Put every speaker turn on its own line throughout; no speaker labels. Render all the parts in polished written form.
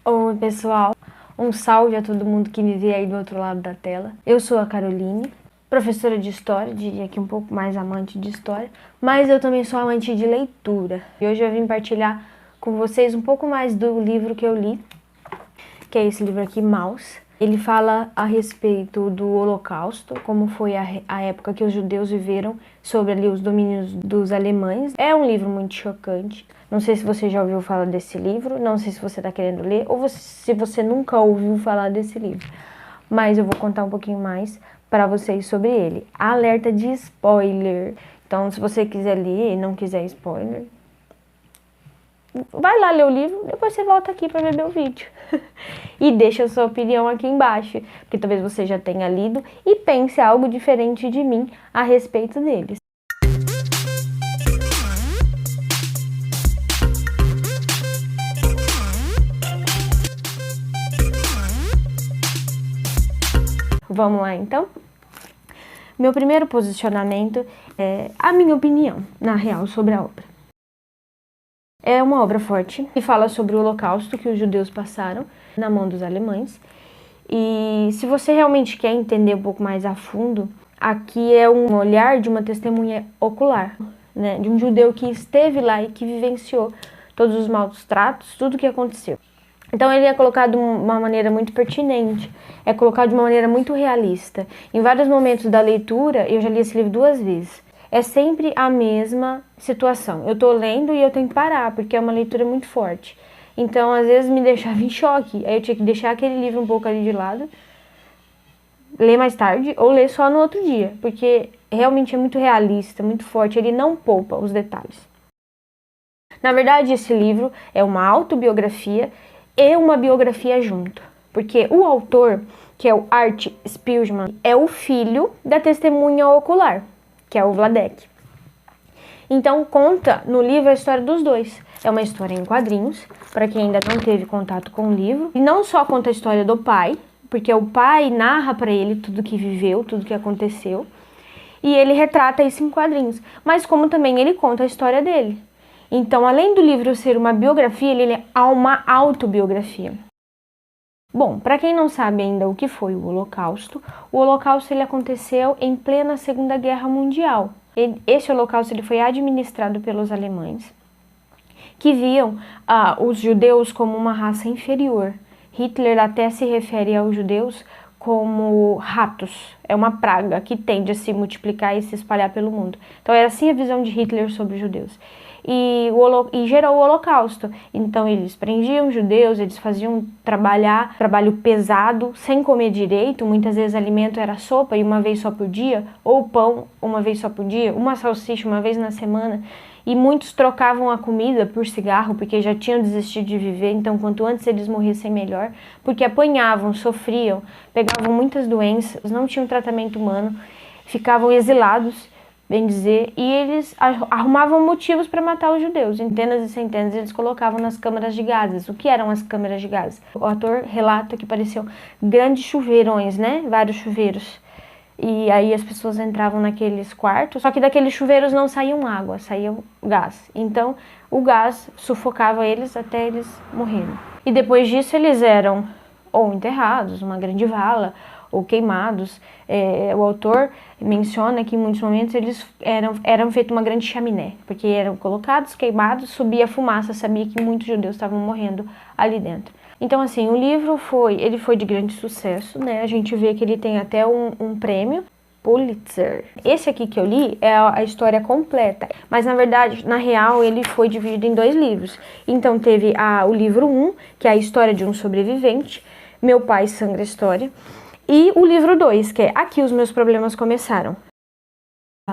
Oi, pessoal. Um salve a todo mundo que me vê aí do outro lado da tela. Eu sou a Caroline, professora de História, diria que um pouco mais amante de História, mas eu também sou amante de leitura. E hoje eu vim partilhar com vocês um pouco mais do livro que eu li, que é esse livro aqui, Maus. Ele fala a respeito do Holocausto, como foi a época que os judeus viveram sobre ali os domínios dos alemães. É um livro muito chocante. Não sei se você já ouviu falar desse livro, não sei se você está querendo ler, ou se você nunca ouviu falar desse livro. Mas eu vou contar um pouquinho mais para vocês sobre ele. Alerta de spoiler. Então, se você quiser ler e não quiser spoiler, vai lá ler o livro, depois você volta aqui para ver meu vídeo. E deixa a sua opinião aqui embaixo, porque talvez você já tenha lido e pense algo diferente de mim a respeito deles. Vamos lá, então? Meu primeiro posicionamento é a minha opinião, na real, sobre a obra. É uma obra forte e fala sobre o holocausto que os judeus passaram na mão dos alemães. E se você realmente quer entender um pouco mais a fundo, aqui é um olhar de uma testemunha ocular, né? De um judeu que esteve lá e que vivenciou todos os maus tratos, tudo o que aconteceu. Então ele é colocado de uma maneira muito pertinente, é colocado de uma maneira muito realista. Em vários momentos da leitura, eu já li esse livro 2 vezes, é sempre a mesma situação. Eu tô lendo e eu tenho que parar, porque é uma leitura muito forte. Então, às vezes me deixava em choque, aí eu tinha que deixar aquele livro um pouco ali de lado, ler mais tarde ou ler só no outro dia, porque realmente é muito realista, muito forte, ele não poupa os detalhes. Na verdade, esse livro é uma autobiografia e uma biografia junto, porque o autor, que é o Art Spiegelman, é o filho da testemunha ocular, que é o Vladek. Então conta no livro a história dos dois. É uma história em quadrinhos, para quem ainda não teve contato com o livro. E não só conta a história do pai, porque o pai narra para ele tudo que viveu, tudo que aconteceu, e ele retrata isso em quadrinhos, mas como também ele conta a história dele. Então, além do livro ser uma biografia, ele é uma autobiografia. Bom, para quem não sabe ainda o que foi o Holocausto ele aconteceu em plena Segunda Guerra Mundial. Esse Holocausto ele foi administrado pelos alemães, que viam os judeus como uma raça inferior. Hitler até se refere aos judeus como ratos, é uma praga que tende a se multiplicar e se espalhar pelo mundo. Então era assim a visão de Hitler sobre os judeus. E gerou o Holocausto. Então eles prendiam judeus, eles faziam trabalho pesado, sem comer direito, muitas vezes alimento era sopa e uma vez só por dia, ou pão uma vez só por dia, uma salsicha uma vez na semana. E muitos trocavam a comida por cigarro, porque já tinham desistido de viver, então quanto antes eles morressem melhor, porque apanhavam, sofriam, pegavam muitas doenças, não tinham tratamento humano, ficavam exilados, bem dizer, e eles arrumavam motivos para matar os judeus. Centenas e centenas eles colocavam nas câmaras de gases. O que eram as câmaras de gases? O autor relata que pareciam grandes chuveirões, né? Vários chuveiros. E aí as pessoas entravam naqueles quartos, só que daqueles chuveiros não saíam água, saía gás. Então o gás sufocava eles até eles morrerem. E depois disso eles eram ou enterrados numa grande vala, ou queimados. O autor menciona que em muitos momentos eles eram feito uma grande chaminé, porque eram colocados, queimados, subia fumaça, sabia que muitos judeus estavam morrendo ali dentro. Então, assim, o livro foi de grande sucesso, né? A gente vê que ele tem até um prêmio Pulitzer. Esse aqui que eu li é a história completa, mas na verdade, na real, ele foi dividido em 2 livros. Então teve o livro 1, que é a história de um sobrevivente, Meu Pai Sangra a História, e o livro 2, que é Aqui os Meus Problemas Começaram.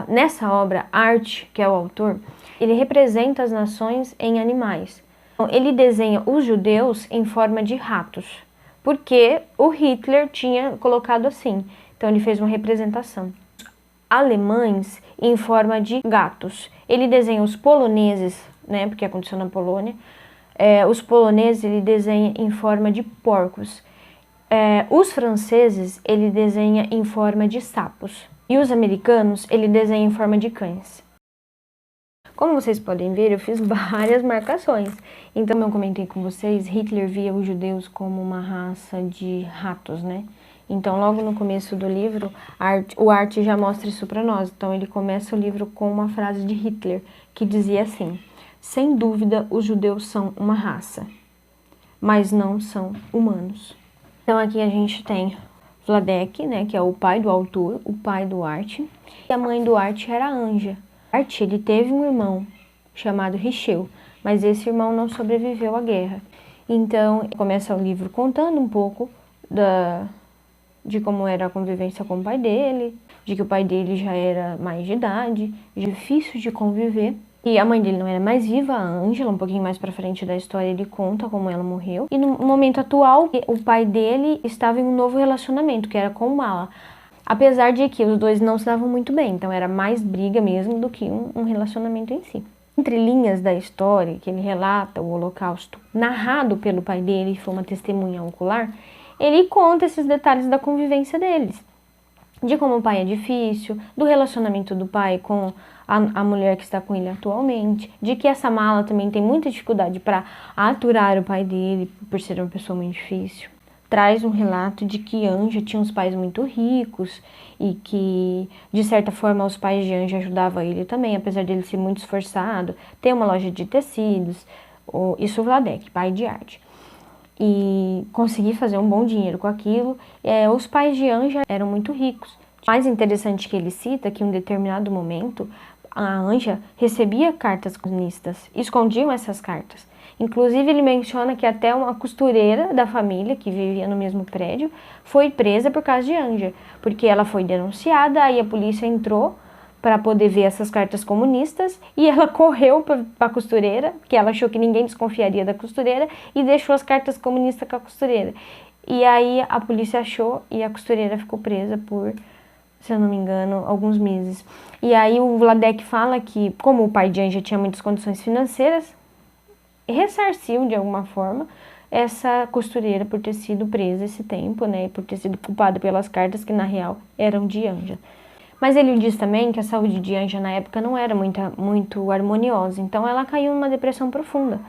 Nessa obra, Art, que é o autor, ele representa as nações em animais. Ele desenha os judeus em forma de ratos, porque o Hitler tinha colocado assim. Então ele fez uma representação. Alemães em forma de gatos. Ele desenha os poloneses, né, porque aconteceu na Polônia. Os poloneses ele desenha em forma de porcos. Os franceses ele desenha em forma de sapos. E os americanos ele desenha em forma de cães. Como vocês podem ver, eu fiz várias marcações. Então, eu comentei com vocês, Hitler via os judeus como uma raça de ratos, né? Então, logo no começo do livro, o Art já mostra isso para nós. Então, ele começa o livro com uma frase de Hitler, que dizia assim: sem dúvida, os judeus são uma raça, mas não são humanos. Então, aqui a gente tem Vladek, né, que é o pai do autor, o pai do Art, e a mãe do Art era a Anja. Art, ele teve um irmão chamado Richel, mas esse irmão não sobreviveu à guerra. Então, começa o livro contando um pouco de como era a convivência com o pai dele, de que o pai dele já era mais de idade, difícil de conviver. E a mãe dele não era mais viva, a Ângela, um pouquinho mais pra frente da história ele conta como ela morreu. E no momento atual, o pai dele estava em um novo relacionamento, que era com o Mala. Apesar de que os dois não se davam muito bem, então era mais briga mesmo do que um relacionamento em si. Entre linhas da história, que ele relata o Holocausto, narrado pelo pai dele, que foi uma testemunha ocular, ele conta esses detalhes da convivência deles. De como o pai é difícil, do relacionamento do pai com a mulher que está com ele atualmente, de que essa Mala também tem muita dificuldade para aturar o pai dele, por ser uma pessoa muito difícil. Traz um relato de que Anja tinha uns pais muito ricos e que, de certa forma, os pais de Anja ajudavam ele também, apesar dele ser muito esforçado, ter uma loja de tecidos, isso o Vladek, pai de Art. E conseguir fazer um bom dinheiro com aquilo. Os pais de Anja eram muito ricos. O mais interessante que ele cita é que em um determinado momento a Anja recebia cartas comunistas, escondiam essas cartas. Inclusive ele menciona que até uma costureira da família, que vivia no mesmo prédio, foi presa por causa de Anja, porque ela foi denunciada, aí a polícia entrou para poder ver essas cartas comunistas, e ela correu para a costureira, que ela achou que ninguém desconfiaria da costureira, e deixou as cartas comunistas com a costureira. E aí a polícia achou e a costureira ficou presa por, se eu não me engano, alguns meses. E aí o Vladek fala que, como o pai de Anja tinha muitas condições financeiras, ressarciu de alguma forma essa costureira por ter sido presa esse tempo, né, e por ter sido culpada pelas cartas que na real eram de Anja. Mas ele diz também que a saúde de Anja na época não era muito harmoniosa, então ela caiu numa depressão profunda.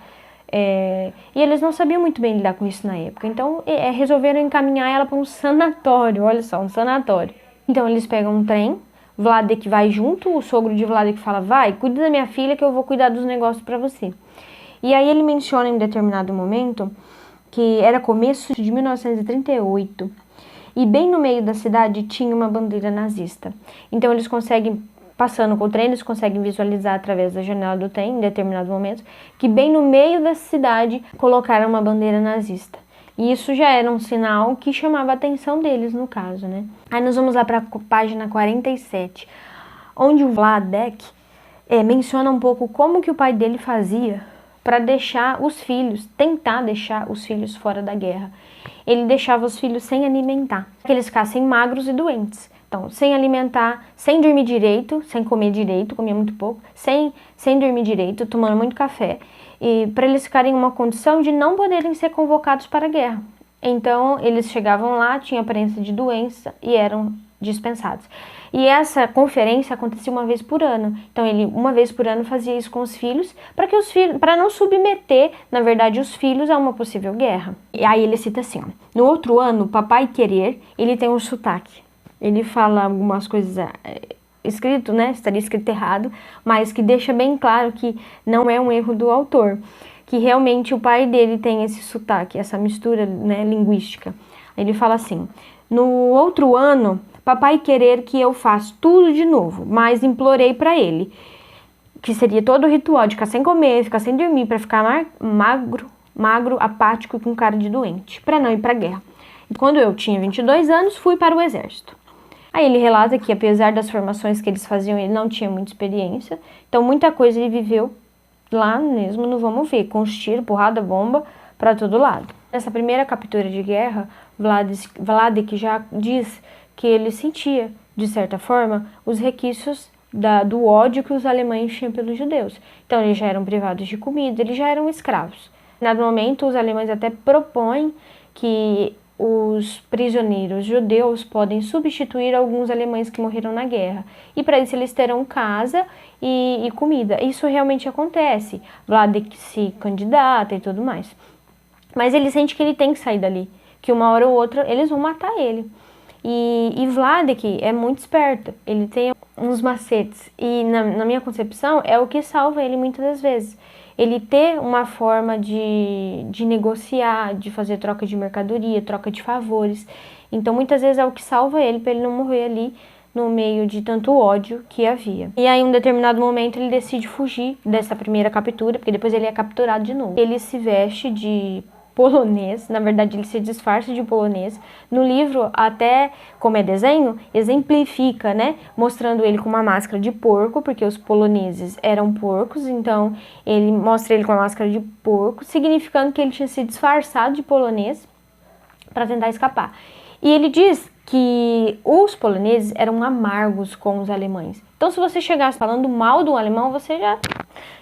E eles não sabiam muito bem lidar com isso na época, então resolveram encaminhar ela para um sanatório, olha só, um sanatório. Então eles pegam um trem, Vladek vai junto, o sogro de Vladek fala: vai, cuida da minha filha que eu vou cuidar dos negócios para você. E aí ele menciona em determinado momento que era começo de 1938, e bem no meio da cidade tinha uma bandeira nazista. Então eles conseguem, passando com o trem, eles conseguem visualizar através da janela do trem, em determinado momento, que bem no meio da cidade colocaram uma bandeira nazista. E isso já era um sinal que chamava a atenção deles, no caso, né? Aí nós vamos lá para a página 47, onde o Vladek menciona um pouco como que o pai dele fazia para deixar os filhos, tentar deixar os filhos fora da guerra. Ele deixava os filhos sem alimentar, que eles ficassem magros e doentes. Então, sem alimentar, sem dormir direito, sem comer direito, comia muito pouco, sem dormir direito, tomando muito café, e para eles ficarem em uma condição de não poderem ser convocados para a guerra. Então, eles chegavam lá, tinham aparência de doença e eram dispensados. E essa conferência acontecia uma vez por ano. Então ele uma vez por ano fazia isso com os filhos, para não submeter, na verdade, os filhos a uma possível guerra. E aí ele cita assim, ó, no outro ano, papai querer, ele tem um sotaque. Ele fala algumas coisas escrito, né? Estaria escrito errado, mas que deixa bem claro que não é um erro do autor, que realmente o pai dele tem esse sotaque, essa mistura, né, linguística. Ele fala assim: no outro ano, papai querer que eu faça tudo de novo, mas implorei para ele, que seria todo o ritual de ficar sem comer, ficar sem dormir, para ficar magro, apático e com cara de doente, para não ir para a guerra. E quando eu tinha 22 anos, fui para o exército. Aí ele relata que, apesar das formações que eles faziam, ele não tinha muita experiência, então muita coisa ele viveu lá mesmo no vamos ver, com os tiros, porrada, bomba, para todo lado. Nessa primeira captura de guerra, Vladek já diz que ele sentia, de certa forma, os requisitos do ódio que os alemães tinham pelos judeus. Então eles já eram privados de comida, eles já eram escravos. Em dado momento, os alemães até propõem que os prisioneiros judeus podem substituir alguns alemães que morreram na guerra. E para isso eles terão casa e comida. Isso realmente acontece. Vladek se candidata e tudo mais. Mas ele sente que ele tem que sair dali, que uma hora ou outra eles vão matar ele. E Vladek é muito esperto, ele tem uns macetes. E na minha concepção é o que salva ele muitas das vezes. Ele ter uma forma de negociar, de fazer troca de mercadoria, troca de favores. Então muitas vezes é o que salva ele para ele não morrer ali no meio de tanto ódio que havia. E aí, em um determinado momento, ele decide fugir dessa primeira captura, porque depois ele é capturado de novo. Ele se veste de polonês, na verdade ele se disfarça de polonês. No livro, até como é desenho, exemplifica, né, mostrando ele com uma máscara de porco, porque os poloneses eram porcos, então ele mostra ele com a máscara de porco, significando que ele tinha se disfarçado de polonês para tentar escapar. E ele diz que os poloneses eram amargos com os alemães. Então, se você chegasse falando mal do alemão, você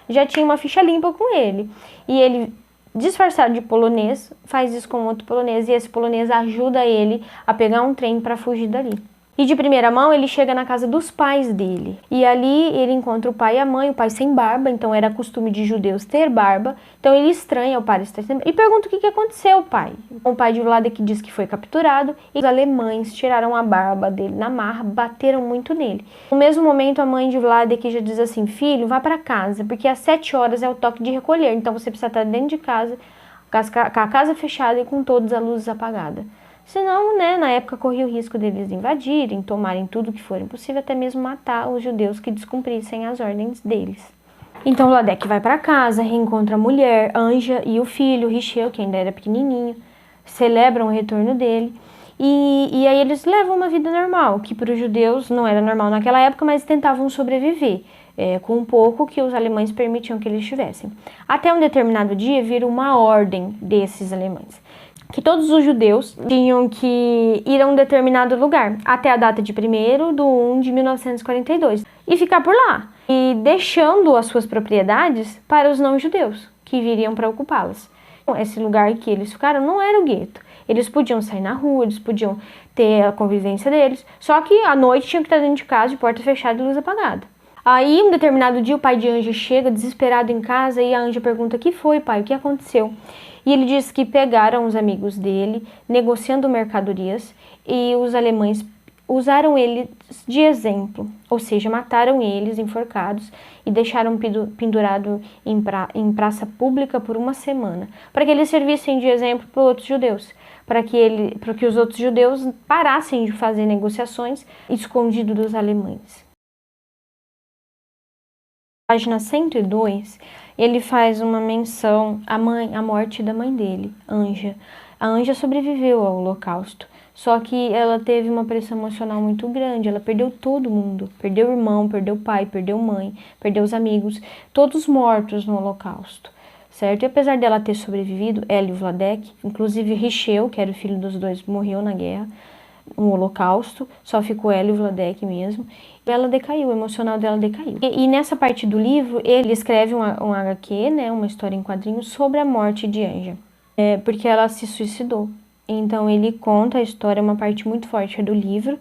já tinha uma ficha limpa com ele. E ele, disfarçado de polonês, faz isso com outro polonês, e esse polonês ajuda ele a pegar um trem para fugir dali. E de primeira mão ele chega na casa dos pais dele, e ali ele encontra o pai e a mãe, o pai sem barba, então era costume de judeus ter barba, então ele estranha o pai estar sem barba, e pergunta o que aconteceu, pai. O pai de Vladek diz que foi capturado, e os alemães tiraram a barba dele na marra, bateram muito nele. No mesmo momento a mãe de Vladek já diz assim: filho, vá para casa, porque às 7 horas é o toque de recolher, então você precisa estar dentro de casa, com a casa fechada e com todas as luzes apagadas. Senão, né, na época corria o risco deles invadirem, tomarem tudo que for possível, até mesmo matar os judeus que descumprissem as ordens deles. Então Vladek vai para casa, reencontra a mulher, Anja, e o filho, Richel, que ainda era pequenininho, celebram o retorno dele, e aí eles levam uma vida normal, que para os judeus não era normal naquela época, mas tentavam sobreviver, com um pouco que os alemães permitiam que eles tivessem. Até um determinado dia vira uma ordem desses alemães, que todos os judeus tinham que ir a um determinado lugar, até a data de 1º de 1942, e ficar por lá, e deixando as suas propriedades para os não-judeus, que viriam para ocupá-las. Esse lugar que eles ficaram não era o gueto. Eles podiam sair na rua, eles podiam ter a convivência deles, só que à noite tinham que estar dentro de casa, de porta fechada e luz apagada. Aí, um determinado dia, o pai de Anja chega desesperado em casa e a Anja pergunta: o que foi, pai? O que aconteceu? E ele diz que pegaram os amigos dele, negociando mercadorias, e os alemães usaram eles de exemplo, ou seja, mataram eles enforcados e deixaram pendurado em praça pública por uma semana, para que eles servissem de exemplo para outros judeus, para que os outros judeus parassem de fazer negociações escondido dos alemães. Página 102, ele faz uma menção à morte da mãe dele, Anja. A Anja sobreviveu ao Holocausto, só que ela teve uma pressão emocional muito grande, ela perdeu todo mundo, perdeu o irmão, perdeu o pai, perdeu mãe, perdeu os amigos, todos mortos no Holocausto, certo? E apesar dela ter sobrevivido, ela e o Vladek, inclusive Richel, que era o filho dos dois, morreu na guerra, no Holocausto, só ficou ela e o Vladek mesmo. Ela decaiu, o emocional dela decaiu. E nessa parte do livro, ele escreve um HQ, né, uma história em quadrinhos, sobre a morte de Anja, porque ela se suicidou. Então ele conta a história, uma parte muito forte do livro,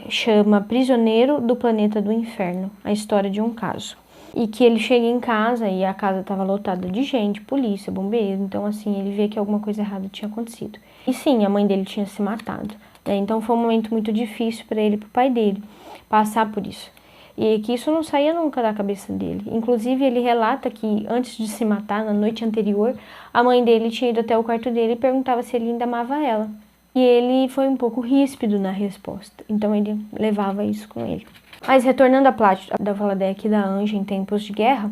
chama Prisioneiro do Planeta do Inferno, a história de um caso. E que ele chega em casa e a casa estava lotada de gente, polícia, bombeiro, então assim, ele vê que alguma coisa errada tinha acontecido. E sim, a mãe dele tinha se matado, né? Então foi um momento muito difícil para ele e para o pai dele passar por isso. E que isso não saía nunca da cabeça dele. Inclusive, ele relata que antes de se matar, na noite anterior, a mãe dele tinha ido até o quarto dele e perguntava se ele ainda amava ela. E ele foi um pouco ríspido na resposta, então ele levava isso com ele. Mas retornando à plot da Vladek e da Anja em tempos de guerra,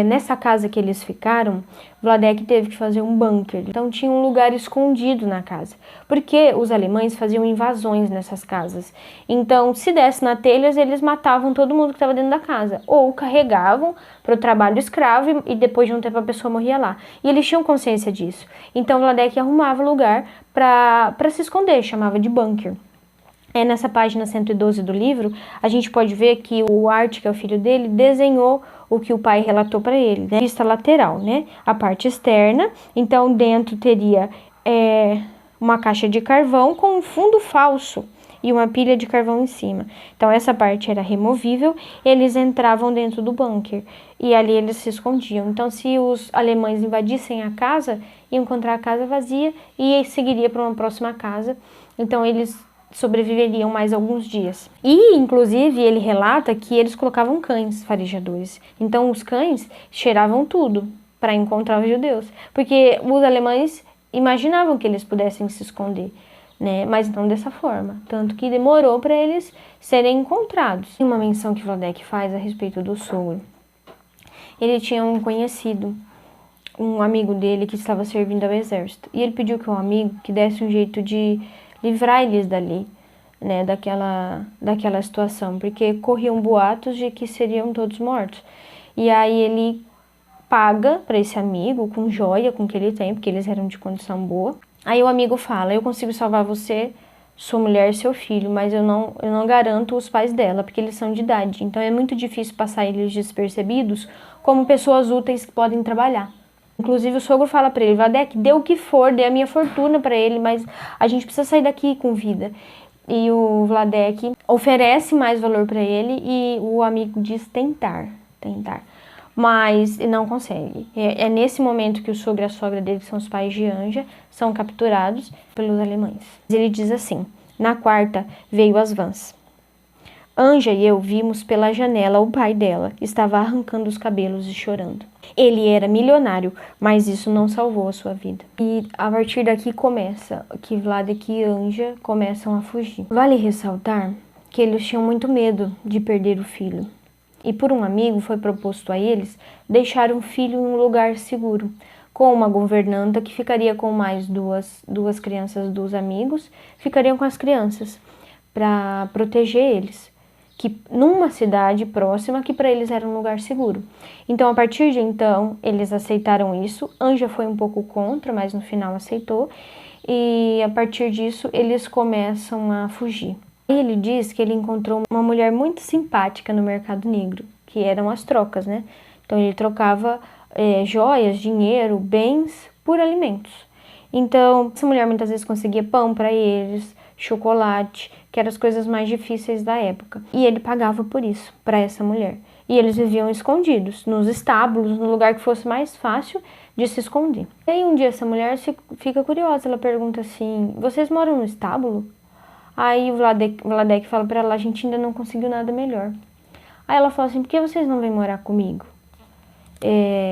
nessa casa que eles ficaram, Vladek teve que fazer um bunker. Então tinha um lugar escondido na casa, porque os alemães faziam invasões nessas casas. Então, se desse na telha, eles matavam todo mundo que estava dentro da casa, ou carregavam para o trabalho escravo e depois de um tempo a pessoa morria lá. E eles tinham consciência disso. Então Vladek arrumava lugar para se esconder, chamava de bunker. Nessa página 112 do livro, a gente pode ver que o Art, que é o filho dele, desenhou o que o pai relatou para ele, né? Vista lateral, né? A parte externa, então dentro teria uma caixa de carvão com um fundo falso e uma pilha de carvão em cima. Então essa parte era removível, eles entravam dentro do bunker e ali eles se escondiam. Então se os alemães invadissem a casa, iam encontrar a casa vazia e seguiria para uma próxima casa. Então eles sobreviveriam mais alguns dias. E, inclusive, ele relata que eles colocavam cães farejadores. Então os cães cheiravam tudo para encontrar os judeus, porque os alemães imaginavam que eles pudessem se esconder, né? Mas não dessa forma, tanto que demorou para eles serem encontrados. Tem uma menção que Vladek faz a respeito do sogro. Ele tinha um conhecido, um amigo dele que estava servindo ao exército, e ele pediu que o amigo que desse um jeito de livrar eles dali, né, daquela situação, porque corriam boatos de que seriam todos mortos. E aí ele paga para esse amigo com joia, com o que ele tem, porque eles eram de condição boa. Aí o amigo fala: eu consigo salvar você, sua mulher e seu filho, mas eu não garanto os pais dela, porque eles são de idade. Então é muito difícil passar eles despercebidos como pessoas úteis que podem trabalhar. Inclusive o sogro fala para ele: Vladek, dê o que for, dê a minha fortuna para ele, mas a gente precisa sair daqui com vida. E o Vladek oferece mais valor para ele e o amigo diz tentar, mas não consegue. É nesse momento que o sogro e a sogra dele, que são os pais de Anja, são capturados pelos alemães. Ele diz assim: na quarta veio as vans. Anja e eu vimos pela janela o pai dela, estava arrancando os cabelos e chorando. Ele era milionário, mas isso não salvou a sua vida. E a partir daqui começa que Vladek e Anja começam a fugir. Vale ressaltar que eles tinham muito medo de perder o filho. E por um amigo foi proposto a eles deixar um filho em um lugar seguro, com uma governanta que ficaria com mais duas crianças dos amigos, ficariam com as crianças para proteger eles, que numa cidade próxima que para eles era um lugar seguro. Então, a partir de então, eles aceitaram isso. Anja foi um pouco contra, mas no final aceitou. E a partir disso, eles começam a fugir. Ele diz que ele encontrou uma mulher muito simpática no mercado negro, que eram as trocas, né? Então, ele trocava joias, dinheiro, bens por alimentos. Então, essa mulher muitas vezes conseguia pão para eles, chocolate, que eram as coisas mais difíceis da época. E ele pagava por isso, para essa mulher. E eles viviam escondidos, nos estábulos, no lugar que fosse mais fácil de se esconder. E aí um dia essa mulher fica curiosa, ela pergunta assim: vocês moram no estábulo? Aí o Vladek fala para ela: a gente ainda não conseguiu nada melhor. Aí ela fala assim: por que vocês não vêm morar comigo?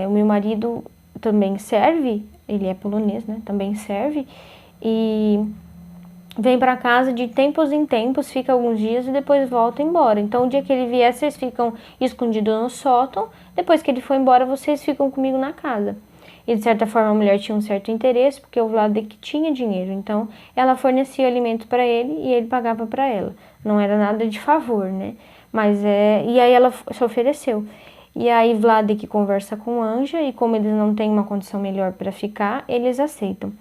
O meu marido também serve, ele é polonês, né? Também serve, e vem para casa de tempos em tempos, fica alguns dias e depois volta embora. Então, o dia que ele vier, vocês ficam escondidos no sótão. Depois que ele for embora, vocês ficam comigo na casa. E, de certa forma, a mulher tinha um certo interesse, porque o Vladek tinha dinheiro. Então, ela fornecia o alimento para ele e ele pagava para ela. Não era nada de favor, né? E aí ela se ofereceu. E aí Vladek conversa com Anja e como eles não têm uma condição melhor para ficar, eles aceitam.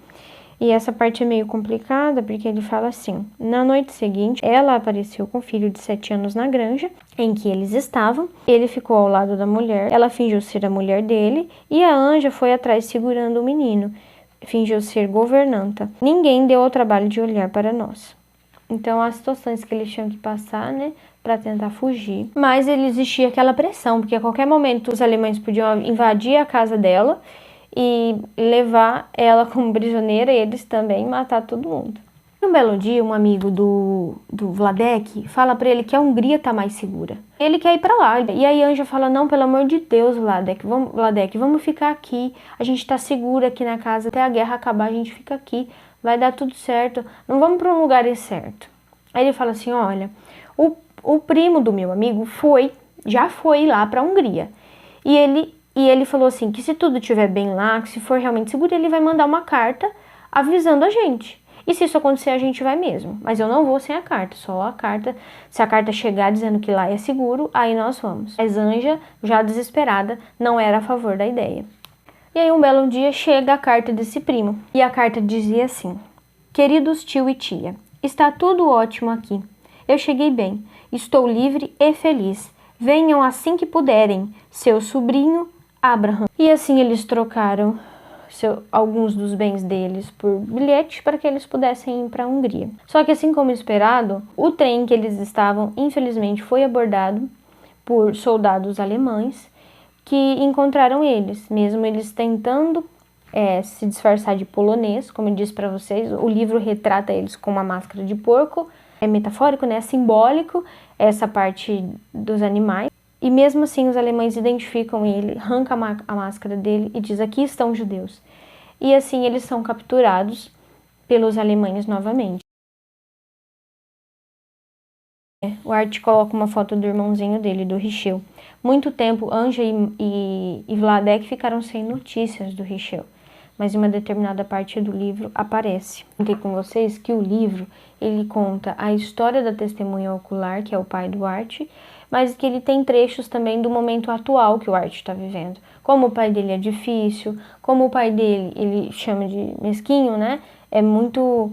E essa parte é meio complicada, porque ele fala assim: na noite seguinte, ela apareceu com o filho de 7 anos na granja em que eles estavam. Ele ficou ao lado da mulher, ela fingiu ser a mulher dele, e a Anja foi atrás segurando o menino. Fingiu ser governanta. Ninguém deu ao trabalho de olhar para nós. Então, as situações que eles tinham que passar, né, para tentar fugir. Mas existia aquela pressão, porque a qualquer momento os alemães podiam invadir a casa dela e levar ela como prisioneira e eles também matar todo mundo. Um belo dia, um amigo do Vladek fala pra ele que a Hungria tá mais segura. Ele quer ir pra lá. E aí a Anja fala: não, pelo amor de Deus, Vladek, vamos ficar aqui. A gente tá segura aqui na casa. Até a guerra acabar, a gente fica aqui. Vai dar tudo certo. Não vamos pra um lugar incerto. Aí ele fala assim: olha, o primo do meu amigo já foi lá pra Hungria. E ele falou assim, que se tudo estiver bem lá, que se for realmente seguro, ele vai mandar uma carta avisando a gente. E se isso acontecer, a gente vai mesmo. Mas eu não vou sem a carta, só a carta. Se a carta chegar dizendo que lá é seguro, aí nós vamos. Mas Anja, já desesperada, não era a favor da ideia. E aí um belo dia chega a carta desse primo. E a carta dizia assim: queridos tio e tia, está tudo ótimo aqui. Eu cheguei bem, estou livre e feliz. Venham assim que puderem, seu sobrinho Abraham. E assim eles trocaram alguns dos bens deles por bilhete para que eles pudessem ir para a Hungria. Só que, assim como esperado, o trem que eles estavam, infelizmente, foi abordado por soldados alemães que encontraram eles, mesmo eles tentando se disfarçar de polonês. Como eu disse para vocês, o livro retrata eles com uma máscara de porco. É metafórico, né? É simbólico essa parte dos animais. E mesmo assim os alemães identificam ele, arrancam a máscara dele e diz: aqui estão os judeus. E assim eles são capturados pelos alemães novamente. O Art coloca uma foto do irmãozinho dele, do Richel. Muito tempo, Anja e Vladek ficaram sem notícias do Richel, mas em uma determinada parte do livro aparece. Contei com vocês que o livro ele conta a história da testemunha ocular, que é o pai do Art, mas que ele tem trechos também do momento atual que o Art está vivendo. Como o pai dele é difícil, como o pai dele, ele chama de mesquinho, né? É muito...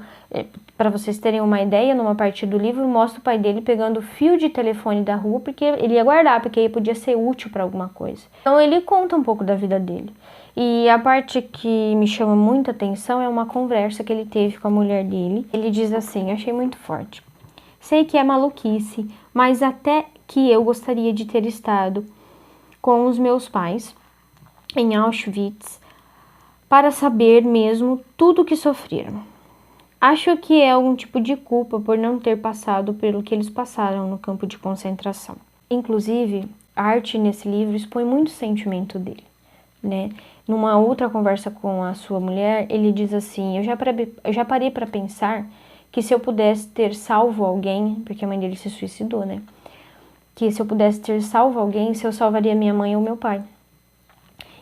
Para vocês terem uma ideia, numa parte do livro, mostra o pai dele pegando o fio de telefone da rua, porque ele ia guardar, porque aí podia ser útil para alguma coisa. Então ele conta um pouco da vida dele. E a parte que me chama muita atenção é uma conversa que ele teve com a mulher dele. Ele diz assim, eu achei muito forte: sei que é maluquice, mas até que eu gostaria de ter estado com os meus pais em Auschwitz para saber mesmo tudo o que sofreram. Acho que é algum tipo de culpa por não ter passado pelo que eles passaram no campo de concentração. Inclusive, Art nesse livro expõe muito o sentimento dele, né? Numa outra conversa com a sua mulher, ele diz assim: eu já parei para pensar que se eu pudesse ter salvo alguém, porque a mãe dele se suicidou, né? Que se eu pudesse ter salvo alguém, se eu salvaria minha mãe ou meu pai.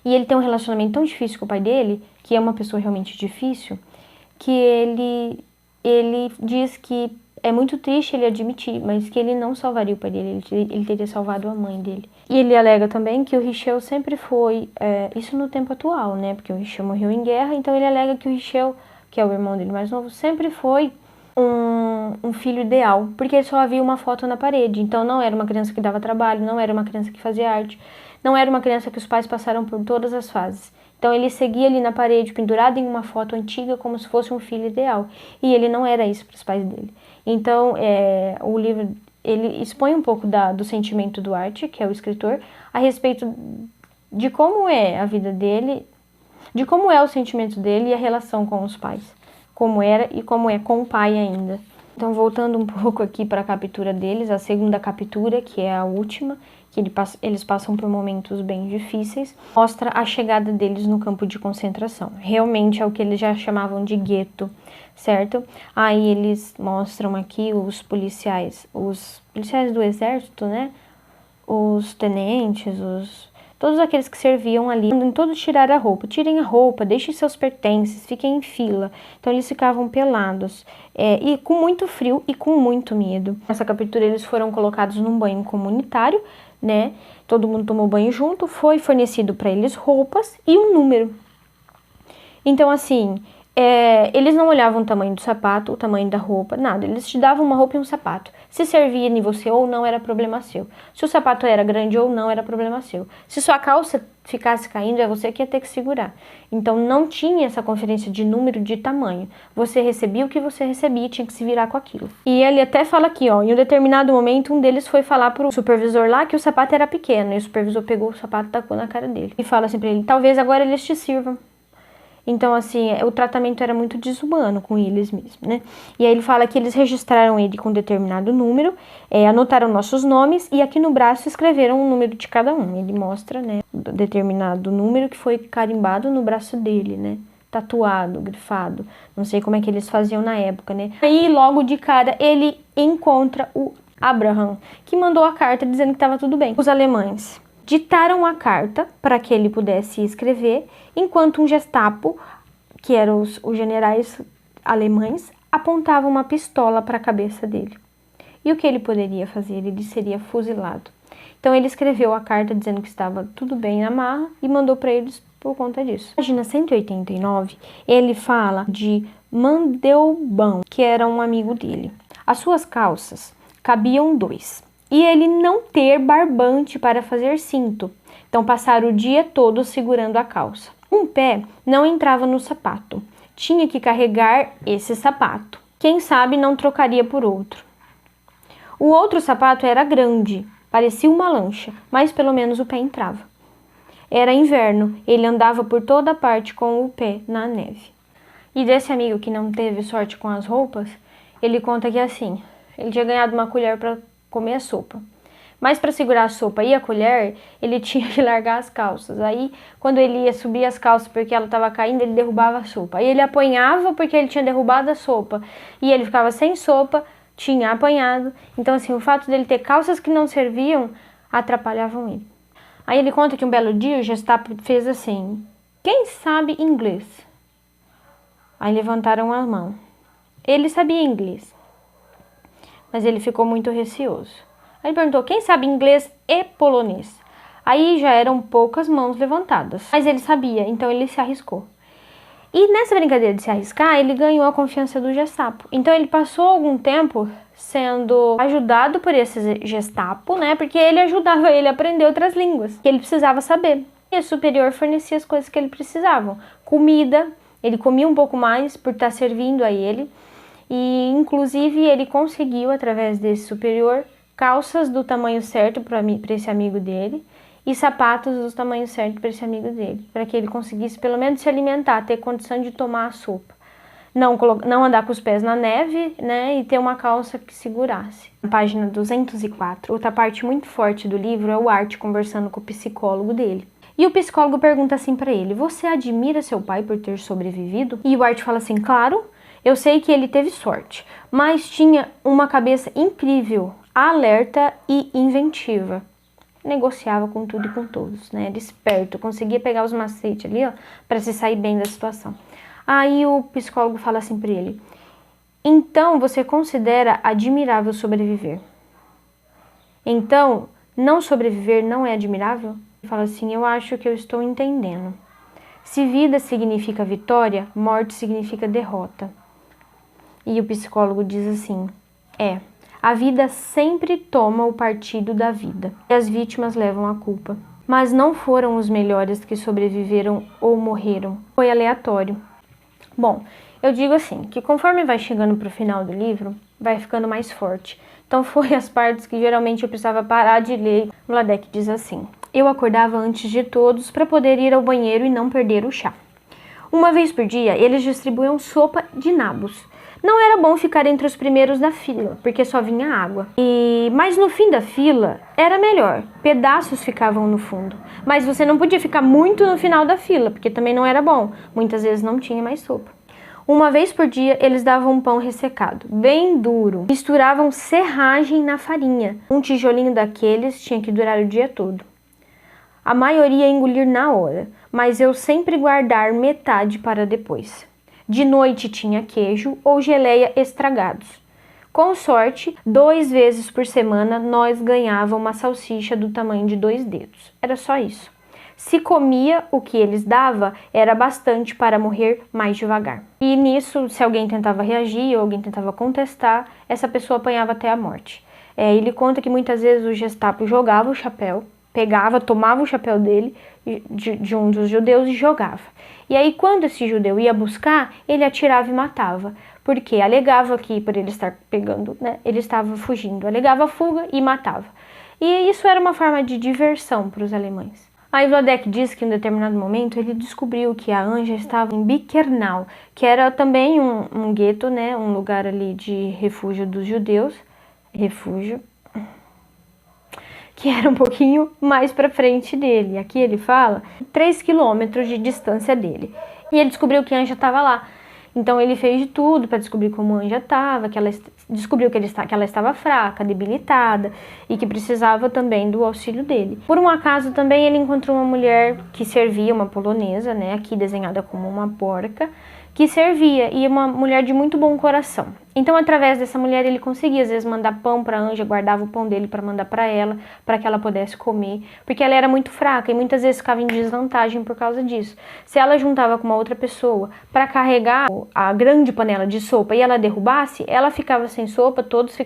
E ele tem um relacionamento tão difícil com o pai dele, que é uma pessoa realmente difícil, que ele diz que é muito triste ele admitir, mas que ele não salvaria o pai dele, ele teria salvado a mãe dele. E ele alega também que o Richel sempre foi, isso no tempo atual, né, porque o Richel morreu em guerra, então ele alega que o Richel, que é o irmão dele mais novo, sempre foi um filho ideal, porque só havia uma foto na parede, então não era uma criança que dava trabalho, não era uma criança que fazia arte, não era uma criança que os pais passaram por todas as fases. Então ele seguia ali na parede, pendurado em uma foto antiga, como se fosse um filho ideal. E ele não era isso para os pais dele. Então o livro ele expõe um pouco do sentimento do Art, que é o escritor, a respeito de como é a vida dele, de como é o sentimento dele e a relação com os pais. Como era e como é com o pai ainda. Então, voltando um pouco aqui para a captura deles, a segunda captura, que é a última, que eles passam por momentos bem difíceis, mostra a chegada deles no campo de concentração. Realmente é o que eles já chamavam de gueto, certo? Aí eles mostram aqui os policiais do exército, né? Os tenentes, todos aqueles que serviam ali, mandam todos tirar a roupa. Tirem a roupa, deixem seus pertences, fiquem em fila. Então eles ficavam pelados, e com muito frio e com muito medo. Nessa captura eles foram colocados num banho comunitário, né? Todo mundo tomou banho junto, foi fornecido para eles roupas e um número. Então assim, eles não olhavam o tamanho do sapato, o tamanho da roupa, nada. Eles te davam uma roupa e um sapato. Se servia em você ou não, era problema seu. Se o sapato era grande ou não, era problema seu. Se sua calça ficasse caindo, é você que ia ter que segurar. Então não tinha essa conferência de número, de tamanho. Você recebia o que você recebia e tinha que se virar com aquilo. E ele até fala aqui, ó, em um determinado momento, um deles foi falar pro supervisor lá que o sapato era pequeno. E o supervisor pegou o sapato e tacou na cara dele. E fala assim pra ele: talvez agora eles te sirvam. Então, assim, o tratamento era muito desumano com eles mesmo, né? E aí ele fala que eles registraram ele com determinado número, anotaram nossos nomes e aqui no braço escreveram o número de cada um. Ele mostra, né, determinado número que foi carimbado no braço dele, né? Tatuado, grifado. Não sei como é que eles faziam na época, né? Aí, logo de cara, ele encontra o Abraham, que mandou a carta dizendo que estava tudo bem. Os alemães ditaram a carta para que ele pudesse escrever, enquanto um Gestapo, que eram os generais alemães, apontavam uma pistola para a cabeça dele. E o que ele poderia fazer? Ele seria fuzilado. Então ele escreveu a carta dizendo que estava tudo bem na marra e mandou para eles por conta disso. Na página 189, ele fala de Mandelbaum, que era um amigo dele. As suas calças cabiam 2. E ele não ter barbante para fazer cinto. Então passaram o dia todo segurando a calça. Um pé não entrava no sapato. Tinha que carregar esse sapato. Quem sabe não trocaria por outro. O outro sapato era grande, parecia uma lancha, mas pelo menos o pé entrava. Era inverno, ele andava por toda parte com o pé na neve. E desse amigo que não teve sorte com as roupas, ele conta que assim, ele tinha ganhado uma colher para comer a sopa. Mas para segurar a sopa e a colher, ele tinha que largar as calças. Aí, quando ele ia subir as calças porque ela estava caindo, ele derrubava a sopa. Aí ele apanhava porque ele tinha derrubado a sopa. E ele ficava sem sopa, tinha apanhado. Então, assim, o fato dele ter calças que não serviam, atrapalhavam ele. Aí ele conta que um belo dia o Gestapo fez assim, quem sabe inglês? Aí levantaram a mão. Ele sabia inglês, mas ele ficou muito receoso. Aí ele perguntou, quem sabe inglês e polonês? Aí já eram poucas mãos levantadas, mas ele sabia, então ele se arriscou. E nessa brincadeira de se arriscar, ele ganhou a confiança do Gestapo. Então ele passou algum tempo sendo ajudado por esse Gestapo, né? Porque ele ajudava ele a aprender outras línguas que ele precisava saber. E o superior fornecia as coisas que ele precisava. Comida, ele comia um pouco mais por estar servindo a ele. E inclusive ele conseguiu, através desse superior, calças do tamanho certo para esse amigo dele e sapatos do tamanho certo para esse amigo dele, para que ele conseguisse pelo menos se alimentar, ter condição de tomar a sopa. Não andar com os pés na neve, né, e ter uma calça que segurasse. Na página 204, outra parte muito forte do livro é o Art conversando com o psicólogo dele. E o psicólogo pergunta assim para ele, você admira seu pai por ter sobrevivido? E o Art fala assim, claro, eu sei que ele teve sorte, mas tinha uma cabeça incrível, alerta e inventiva. Negociava com tudo e com todos, né? Era esperto, conseguia pegar os macetes ali, ó, para se sair bem da situação. Aí o psicólogo fala assim para ele, então você considera admirável sobreviver? Então, não sobreviver não é admirável? Ele fala assim, eu acho que eu estou entendendo. Se vida significa vitória, morte significa derrota. E o psicólogo diz assim, a vida sempre toma o partido da vida e as vítimas levam a culpa. Mas não foram os melhores que sobreviveram ou morreram, foi aleatório. Bom, eu digo assim, que conforme vai chegando para o final do livro, vai ficando mais forte. Então foi as partes que geralmente eu precisava parar de ler. Vladek diz assim, eu acordava antes de todos para poder ir ao banheiro e não perder o chá. Uma vez por dia, eles distribuíam sopa de nabos. Não era bom ficar entre os primeiros da fila, porque só vinha água. Mas no fim da fila, era melhor. Pedaços ficavam no fundo. Mas você não podia ficar muito no final da fila, porque também não era bom. Muitas vezes não tinha mais sopa. Uma vez por dia, eles davam um pão ressecado, bem duro. Misturavam serragem na farinha. Um tijolinho daqueles tinha que durar o dia todo. A maioria ia engolir na hora, mas eu sempre guardar metade para depois. De noite tinha queijo ou geleia estragados. Com sorte, 2 vezes por semana nós ganhávamos uma salsicha do tamanho de 2 dedos. Era só isso. Se comia o que eles davam, era bastante para morrer mais devagar. E nisso, se alguém tentava reagir ou alguém tentava contestar, essa pessoa apanhava até a morte. Ele conta que muitas vezes o Gestapo jogava o chapéu, tomava o chapéu dele, de um dos judeus e jogava. E aí quando esse judeu ia buscar, ele atirava e matava, porque alegava que por ele estar pegando, né, ele estava fugindo, alegava fuga e matava. E isso era uma forma de diversão para os alemães. Aí Vladek diz que em determinado momento ele descobriu que a Anja estava em Bickernau, que era também um gueto, né, um lugar ali de refúgio dos judeus, que era um pouquinho mais para frente dele. Aqui ele fala 3 quilômetros de distância dele. E ele descobriu que a Anja estava lá. Então ele fez de tudo para descobrir como a Anja estava, descobriu que ela estava fraca, debilitada e que precisava também do auxílio dele. Por um acaso também ele encontrou uma mulher que servia, uma polonesa, né, aqui desenhada como uma porca, que servia, e uma mulher de muito bom coração. Então, através dessa mulher, ele conseguia, às vezes, mandar pão para a Anja, guardava o pão dele para mandar para ela, para que ela pudesse comer, porque ela era muito fraca e muitas vezes ficava em desvantagem por causa disso. Se ela juntava com uma outra pessoa para carregar a grande panela de sopa e ela derrubasse, ela ficava sem sopa, todos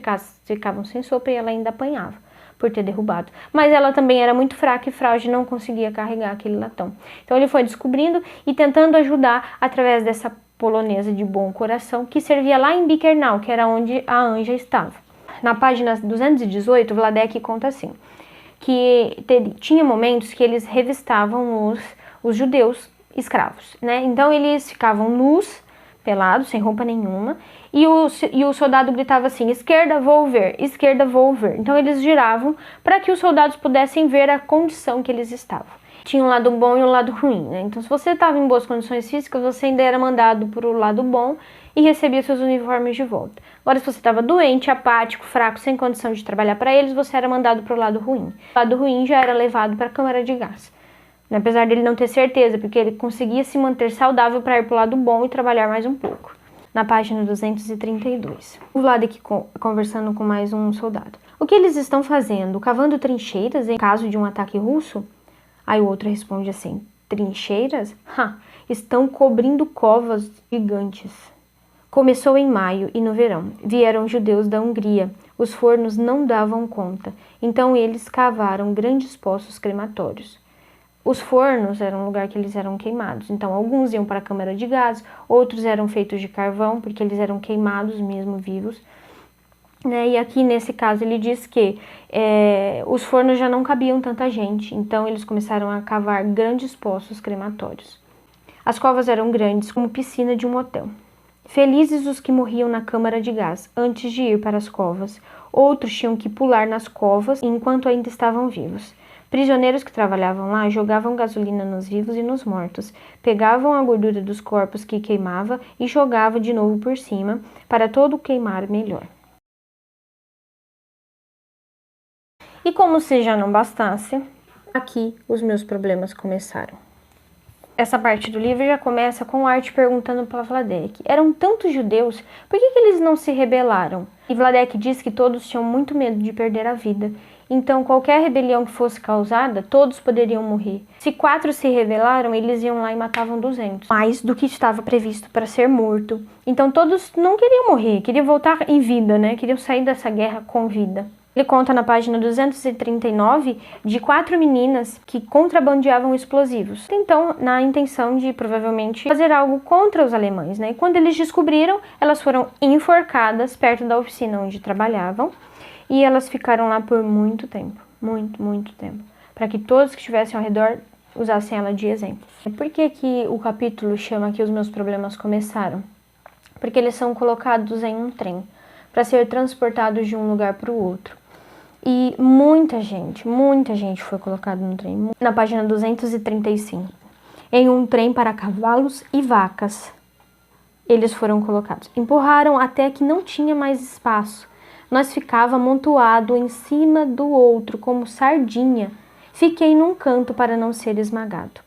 ficavam sem sopa e ela ainda apanhava. por ter derrubado. Mas ela também era muito fraca e frágil e não conseguia carregar aquele latão. Então ele foi descobrindo e tentando ajudar através dessa polonesa de bom coração que servia lá em Bickernau, que era onde a Anja estava. Na página 218, Vladek conta assim, que tinha momentos que eles revistavam os judeus escravos, né? Então eles ficavam nus, pelados, sem roupa nenhuma, e o soldado gritava assim, esquerda, vou ver, esquerda, vou ver. Então eles giravam para que os soldados pudessem ver a condição que eles estavam. Tinha um lado bom e um lado ruim, né? Então se você estava em boas condições físicas, você ainda era mandado para o lado bom e recebia seus uniformes de volta. Agora se você estava doente, apático, fraco, sem condição de trabalhar para eles, você era mandado para o lado ruim. O lado ruim já era levado para a câmara de gás. Apesar dele não ter certeza, porque ele conseguia se manter saudável para ir para o lado bom e trabalhar mais um pouco. Na página 232. O Vladek conversando com mais um soldado. O que eles estão fazendo? Cavando trincheiras em caso de um ataque russo? Aí o outro responde assim, trincheiras? Estão cobrindo covas gigantes. Começou em maio e no verão. Vieram judeus da Hungria. Os fornos não davam conta. Então eles cavaram grandes poços crematórios. Os fornos eram um lugar que eles eram queimados. Então alguns iam para a câmara de gás, outros eram feitos de carvão, porque eles eram queimados mesmo vivos. Né? E aqui nesse caso ele diz que os fornos já não cabiam tanta gente, então eles começaram a cavar grandes poços crematórios. As covas eram grandes, como piscina de um hotel. Felizes os que morriam na câmara de gás, antes de ir para as covas. Outros tinham que pular nas covas enquanto ainda estavam vivos. Prisioneiros que trabalhavam lá jogavam gasolina nos vivos e nos mortos, pegavam a gordura dos corpos que queimava e jogavam de novo por cima, para todo queimar melhor. E como se já não bastasse, aqui os meus problemas começaram. Essa parte do livro já começa com Art perguntando para Vladek, eram tantos judeus, por que eles não se rebelaram? E Vladek diz que todos tinham muito medo de perder a vida. Então, qualquer rebelião que fosse causada, todos poderiam morrer. Se 4 se rebelaram, eles iam lá e matavam 200. Mais do que estava previsto para ser morto. Então, todos não queriam morrer, queriam voltar em vida, né? Queriam sair dessa guerra com vida. Ele conta na página 239 de 4 meninas que contrabandeavam explosivos. Então, na intenção de, provavelmente, fazer algo contra os alemães, né? E quando eles descobriram, elas foram enforcadas perto da oficina onde trabalhavam. E elas ficaram lá por muito tempo, muito tempo, para que todos que estivessem ao redor usassem ela de exemplo. Por que o capítulo chama que os meus problemas começaram? Porque eles são colocados em um trem, para ser transportados de um lugar para o outro. E muita gente foi colocada no trem. Na página 235, em um trem para cavalos e vacas, eles foram colocados. Empurraram até que não tinha mais espaço. Nós ficava amontoado em cima do outro, como sardinha. Fiquei num canto para não ser esmagado.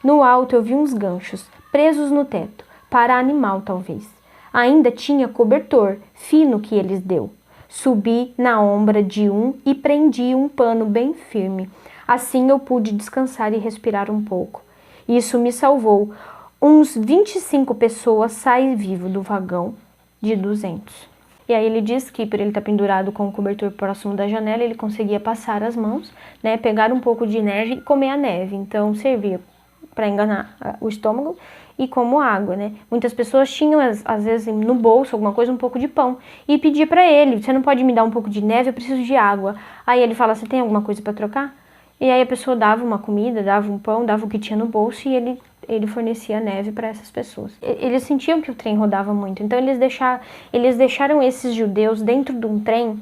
No alto eu vi uns ganchos, presos no teto, para animal talvez. Ainda tinha cobertor, fino que eles deu. Subi na ombra de um e prendi um pano bem firme. Assim eu pude descansar e respirar um pouco. Isso me salvou. Uns 25 pessoas saem vivo do vagão de 200. E aí ele diz que por ele estar pendurado com o cobertor próximo da janela, ele conseguia passar as mãos, né, pegar um pouco de neve e comer a neve. Então servia para enganar o estômago e como água, né? Muitas pessoas tinham, às vezes, no bolso, alguma coisa, um pouco de pão. E pedia para ele, você não pode me dar um pouco de neve, eu preciso de água. Aí ele fala, você tem alguma coisa para trocar? E aí a pessoa dava uma comida, dava um pão, dava o que tinha no bolso e ele fornecia neve para essas pessoas. Eles sentiam que o trem rodava muito, então eles deixaram esses judeus dentro de um trem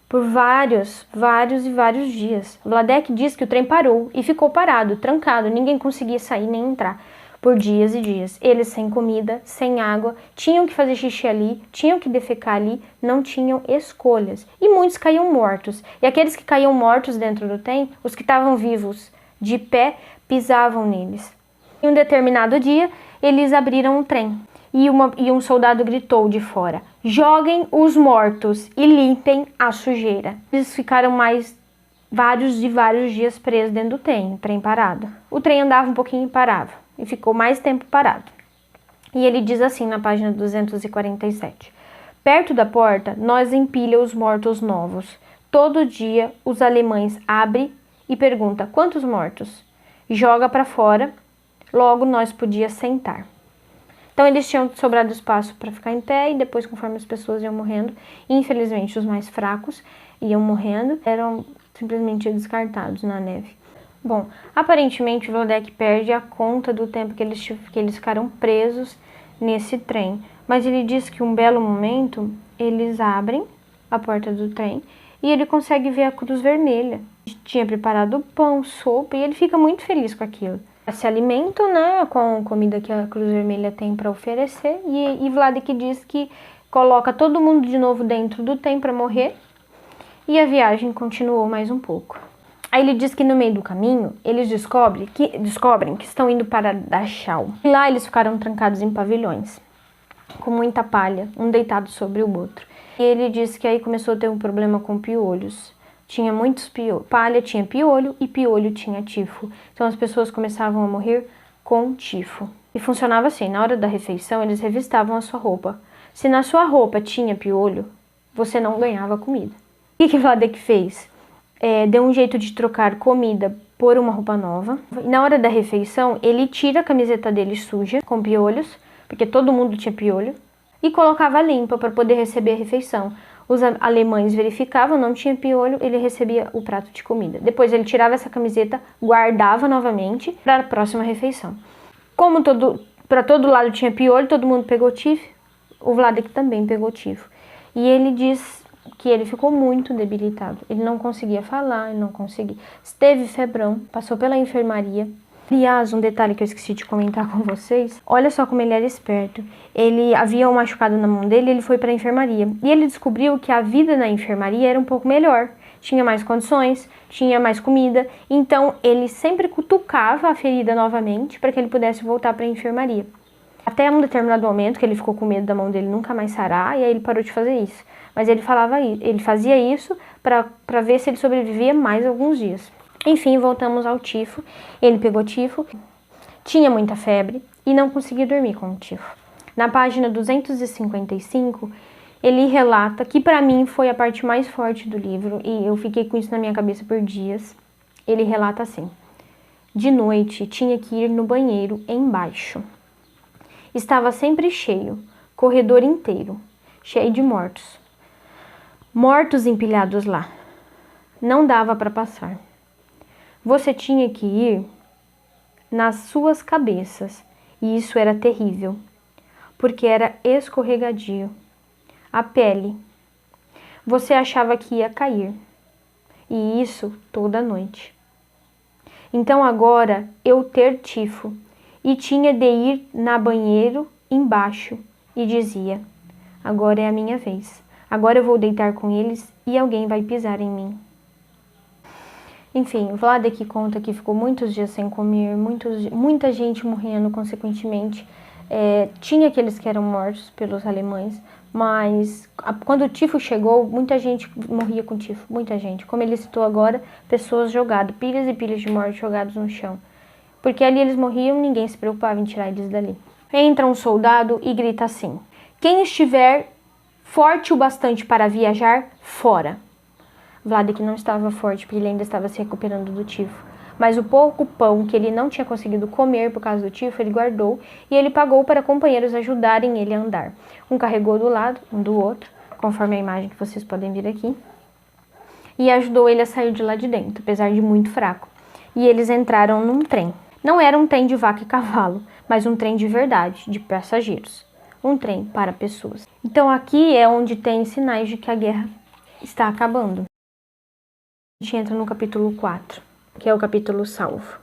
por vários dias. Vladek diz que o trem parou e ficou parado, trancado, ninguém conseguia sair nem entrar por dias e dias. Eles sem comida, sem água, tinham que fazer xixi ali, tinham que defecar ali, não tinham escolhas. E muitos caíam mortos. E aqueles que caíam mortos dentro do trem, os que estavam vivos de pé, pisavam neles. Em um determinado dia, eles abriram o trem e um soldado gritou de fora, joguem os mortos e limpem a sujeira. Eles ficaram mais vários dias presos dentro do trem parado. O trem andava um pouquinho e parava, e ficou mais tempo parado. E ele diz assim na página 247, perto da porta, nós empilha os mortos novos, Todo dia os alemães abrem e perguntam: quantos mortos? Joga para fora, logo nós podia sentar. Então eles tinham sobrado espaço para ficar em pé e depois, conforme as pessoas iam morrendo, infelizmente os mais fracos iam morrendo, eram simplesmente descartados na neve. Bom, aparentemente o Vladek perde a conta do tempo que eles ficaram presos nesse trem, mas ele diz que um belo momento eles abrem a porta do trem e ele consegue ver a Cruz Vermelha. Tinha preparado pão, sopa e ele fica muito feliz com aquilo. Se alimentam, né, com a comida que a Cruz Vermelha tem para oferecer e Vladek diz que coloca todo mundo de novo dentro do trem para morrer e a viagem continuou mais um pouco. Aí ele diz que no meio do caminho eles descobrem que estão indo para Dachau. E lá eles ficaram trancados em pavilhões, com muita palha, um deitado sobre o outro. E ele diz que aí começou a ter um problema com piolhos. Tinha muitos piolhos. Palha tinha piolho e piolho tinha tifo. Então as pessoas começavam a morrer com tifo. E funcionava assim, na hora da refeição eles revistavam a sua roupa. Se na sua roupa tinha piolho, você não ganhava comida. O que Vladek fez? Deu um jeito de trocar comida por uma roupa nova. E na hora da refeição, ele tira a camiseta dele suja, com piolhos, porque todo mundo tinha piolho, e colocava limpa para poder receber a refeição. Os alemães verificavam, não tinha piolho, ele recebia o prato de comida. Depois ele tirava essa camiseta, guardava novamente para a próxima refeição. Como para todo lado tinha piolho, todo mundo pegou tifo, o Vladek também pegou tifo. E ele diz que ele ficou muito debilitado. Ele não conseguia falar, ele não conseguia. Teve febrão, passou pela enfermaria. Aliás, um detalhe que eu esqueci de comentar com vocês. Olha só como ele era esperto. Ele havia um machucado na mão dele, ele foi para a enfermaria. E ele descobriu que a vida na enfermaria era um pouco melhor. Tinha mais condições, tinha mais comida. Então, ele sempre cutucava a ferida novamente para que ele pudesse voltar para a enfermaria. Até um determinado momento que ele ficou com medo da mão dele nunca mais sarar, e aí ele parou de fazer isso. Mas ele fazia isso para ver se ele sobrevivia mais alguns dias. Enfim, voltamos ao tifo. Ele pegou tifo, tinha muita febre e não conseguia dormir com o tifo. Na página 255, ele relata que para mim foi a parte mais forte do livro e eu fiquei com isso na minha cabeça por dias. Ele relata assim: de noite tinha que ir no banheiro embaixo. Estava sempre cheio, corredor inteiro, cheio de mortos. Mortos empilhados lá. Não dava para passar. Você tinha que ir nas suas cabeças, e isso era terrível, porque era escorregadio. A pele. Você achava que ia cair, e isso toda noite. Então agora eu ter tifo, e tinha de ir na banheiro embaixo, e dizia: agora é a minha vez. Agora eu vou deitar com eles e alguém vai pisar em mim. Enfim, Vladek conta que ficou muitos dias sem comer, muita gente morrendo consequentemente. Tinha aqueles que eram mortos pelos alemães, mas quando o tifo chegou, muita gente morria com tifo, muita gente. Como ele citou agora, pessoas jogadas, pilhas e pilhas de morte jogados no chão. Porque ali eles morriam, ninguém se preocupava em tirar eles dali. Entra um soldado e grita assim: quem estiver forte o bastante para viajar, fora. Vladek não estava forte, porque ele ainda estava se recuperando do tifo. Mas o pouco pão que ele não tinha conseguido comer por causa do tifo, ele guardou e ele pagou para companheiros ajudarem ele a andar. Um carregou do lado, um do outro, conforme a imagem que vocês podem ver aqui, e ajudou ele a sair de lá de dentro, apesar de muito fraco. E eles entraram num trem. Não era um trem de vaca e cavalo, mas um trem de verdade, de passageiros. Um trem para pessoas. Então aqui é onde tem sinais de que a guerra está acabando. A gente entra no capítulo 4, que é o capítulo salvo.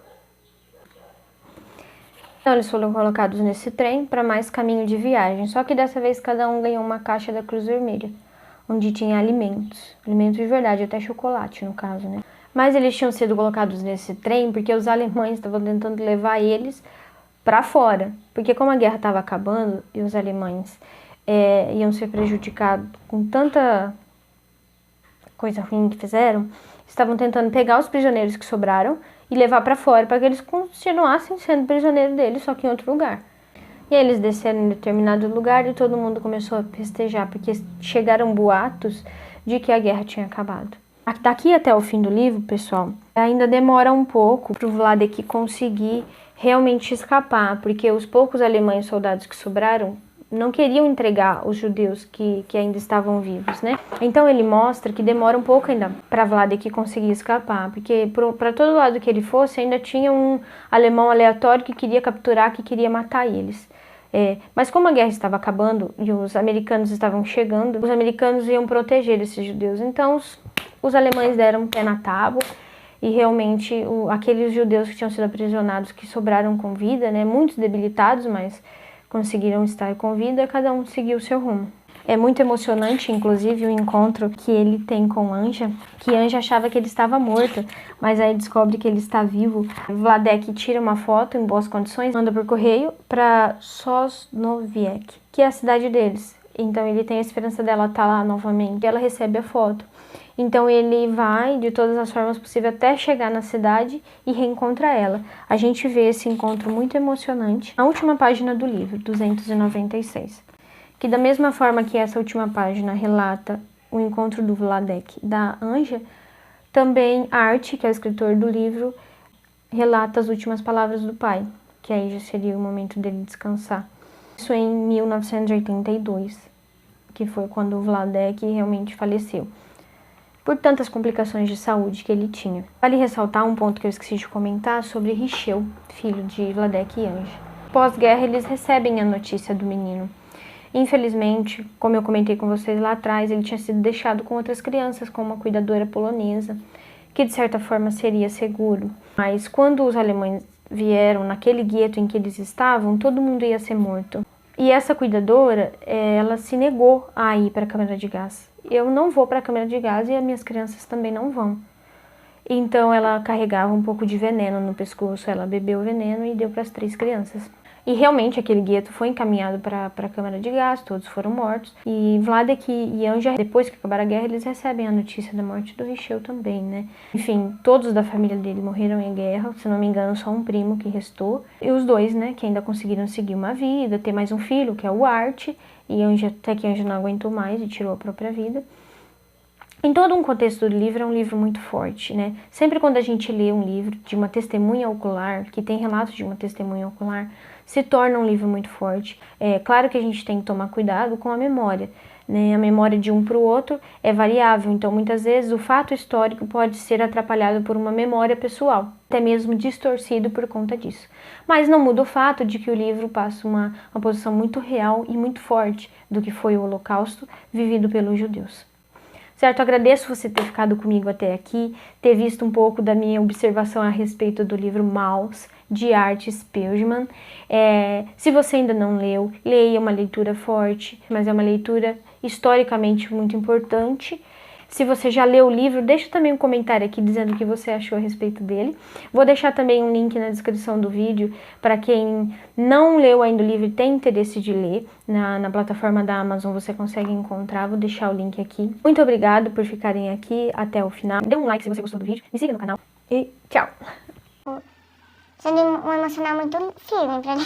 Então eles foram colocados nesse trem para mais caminho de viagem, só que dessa vez cada um ganhou uma caixa da Cruz Vermelha, onde tinha alimentos de verdade, até chocolate no caso, né? Mas eles tinham sido colocados nesse trem porque os alemães estavam tentando levar eles para fora, porque como a guerra estava acabando e os alemães iam ser prejudicados com tanta coisa ruim que fizeram, estavam tentando pegar os prisioneiros que sobraram e levar para fora para que eles continuassem sendo prisioneiros deles, só que em outro lugar. E aí eles desceram em determinado lugar e todo mundo começou a festejar, porque chegaram boatos de que a guerra tinha acabado. Daqui até o fim do livro, pessoal, ainda demora um pouco para o Vladek conseguir realmente escapar, porque os poucos alemães soldados que sobraram não queriam entregar os judeus que ainda estavam vivos, né? Então ele mostra que demora um pouco ainda para Vladek conseguir escapar, porque para todo lado que ele fosse ainda tinha um alemão aleatório que queria capturar, que queria matar eles. Mas como a guerra estava acabando e os americanos estavam chegando, os americanos iam proteger esses judeus. Então os alemães deram um pé na tábua e realmente aqueles judeus que tinham sido aprisionados, que sobraram com vida, né, muitos debilitados, mas conseguiram estar com vida, cada um seguiu o seu rumo. É muito emocionante, inclusive, o encontro que ele tem com Anja, que Anja achava que ele estava morto, mas aí descobre que ele está vivo. Vladek tira uma foto em boas condições, manda por correio para Sosnowiec, que é a cidade deles. Então ele tem a esperança dela estar lá novamente. Ela recebe a foto. Então ele vai de todas as formas possíveis até chegar na cidade e reencontra ela. A gente vê esse encontro muito emocionante na última página do livro, 296. Que da mesma forma que essa última página relata o encontro do Vladek da Anja, também Art, que é o escritor do livro, relata as últimas palavras do pai, que aí já seria o momento dele descansar. Isso em 1982, que foi quando o Vladek realmente faleceu, por tantas complicações de saúde que ele tinha. Vale ressaltar um ponto que eu esqueci de comentar sobre Richel, filho de Vladek e Anja. Pós-guerra, eles recebem a notícia do menino. Infelizmente, como eu comentei com vocês lá atrás, ele tinha sido deixado com outras crianças, com uma cuidadora polonesa, que de certa forma seria seguro. Mas quando os alemães vieram naquele gueto em que eles estavam, todo mundo ia ser morto. E essa cuidadora, ela se negou a ir para a câmara de gás. Eu não vou para a câmara de gás e as minhas crianças também não vão. Então ela carregava um pouco de veneno no pescoço, ela bebeu o veneno e deu para as 3 crianças. E realmente aquele gueto foi encaminhado para a câmara de gás, todos foram mortos. E Vladek e Anja, depois que acabar a guerra, eles recebem a notícia da morte do Richel também, né? Enfim, todos da família dele morreram em guerra, se não me engano, só um primo que restou. E os 2, né, que ainda conseguiram seguir uma vida, ter mais um filho, que é o Art. E Anja, até que Anja não aguentou mais e tirou a própria vida. Em todo um contexto do livro, é um livro muito forte, né? Sempre quando a gente lê um livro de uma testemunha ocular, que tem relatos de uma testemunha ocular, se torna um livro muito forte. É claro que a gente tem que tomar cuidado com a memória, né? A memória de um para o outro é variável, então muitas vezes o fato histórico pode ser atrapalhado por uma memória pessoal, até mesmo distorcido por conta disso. Mas não muda o fato de que o livro passa uma posição muito real e muito forte do que foi o Holocausto vivido pelos judeus. Certo, agradeço você ter ficado comigo até aqui, ter visto um pouco da minha observação a respeito do livro Maus, de Art Spiegelman. Se você ainda não leu, leia, uma leitura forte, mas é uma leitura historicamente muito importante. Se você já leu o livro, deixa também um comentário aqui dizendo o que você achou a respeito dele. Vou deixar também um link na descrição do vídeo para quem não leu ainda o livro e tem interesse de ler. Na plataforma da Amazon você consegue encontrar, vou deixar o link aqui. Muito obrigado por ficarem aqui até o final. Dê um like se você gostou do vídeo, me siga no canal e tchau!
Sendo um emocional muito firme pra mim.